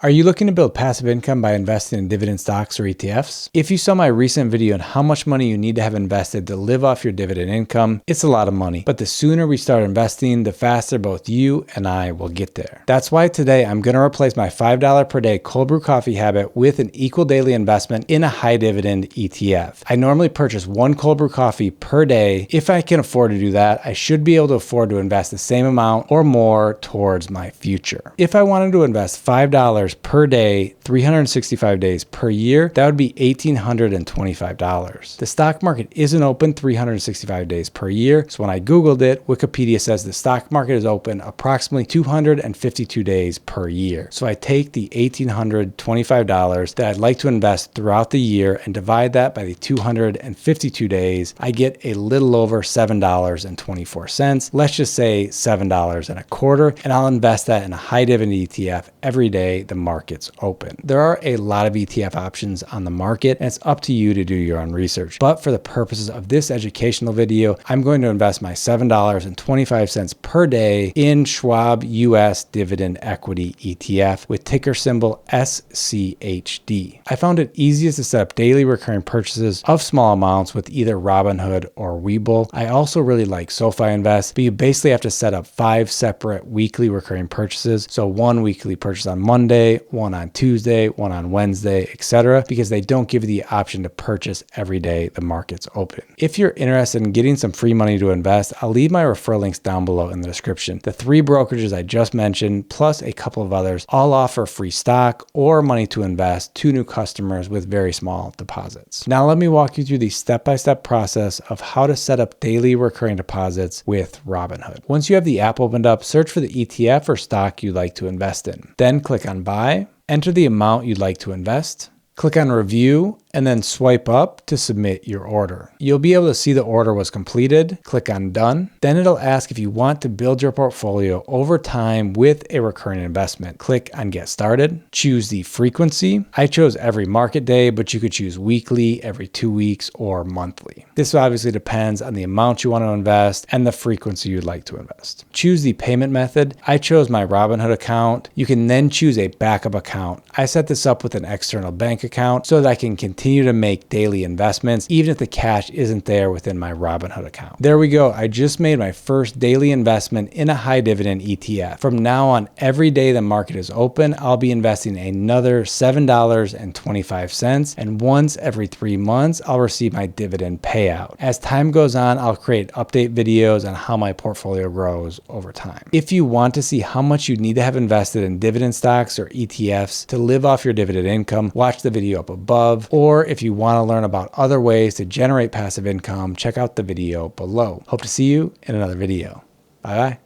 Are you looking to build passive income by investing in dividend stocks or ETFs? If you saw my recent video on how much money you need to have invested to live off your dividend income, it's a lot of money. But the sooner we start investing, the faster both you and I will get there. That's why today I'm going to replace my $5 per day cold brew coffee habit with an equal daily investment in a high dividend ETF. I normally purchase one cold brew coffee per day. If I can afford to do that, I should be able to afford to invest the same amount or more towards my future. If I wanted to invest $5 per day, 365 days per year, that would be $1,825. The stock market isn't open 365 days per year, so when I Googled it, Wikipedia says the stock market is open approximately 252 days per year. So I take the $1,825 that I'd like to invest throughout the year and divide that by the 252 days. I get a little over $7.24. Let's just say $7.25, and I'll invest that in a high dividend ETF every day the market's open. There are a lot of ETF options on the market, and it's up to you to do your own research. But for the purposes of this educational video, I'm going to invest my $7.25 per day in Schwab US Dividend Equity ETF with ticker symbol SCHD. I found it easiest to set up daily recurring purchases of small amounts with either Robinhood or Webull. I also really like SoFi Invest, but you basically have to set up 5 separate weekly recurring purchases. So one weekly purchase on Monday, one on Tuesday, one on Wednesday, etc., because they don't give you the option to purchase every day the market's open. If you're interested in getting some free money to invest, I'll leave my referral links down below in the description. The 3 brokerages I just mentioned, plus a couple of others, all offer free stock or money to invest to new customers with very small deposits. Now let me walk you through the step-by-step process of how to set up daily recurring deposits with Robinhood. Once you have the app opened up, search for the ETF or stock you'd like to invest in. Then click on Buy, enter the amount you'd like to invest, click on Review, and then swipe up to submit your order. You'll be able to see the order was completed. Click on Done. Then it'll ask if you want to build your portfolio over time with a recurring investment. Click on Get Started. Choose the frequency. I chose every market day, but you could choose weekly, every 2 weeks, or monthly. This obviously depends on the amount you want to invest and the frequency you'd like to invest. Choose the payment method. I chose my Robinhood account. You can then choose a backup account. I set this up with an external bank account so that I can continue to make daily investments even if the cash isn't there within my Robinhood account. There we go. I just made my first daily investment in a high dividend ETF. From now on, every day the market is open, I'll be investing another $7.25, and once every 3 months, I'll receive my dividend payout. As time goes on, I'll create update videos on how my portfolio grows over time. If you want to see how much you need to have invested in dividend stocks or ETFs to live off your dividend income, watch the video up above. Or if you want to learn about other ways to generate passive income, check out the video below. Hope to see you in another video. Bye bye.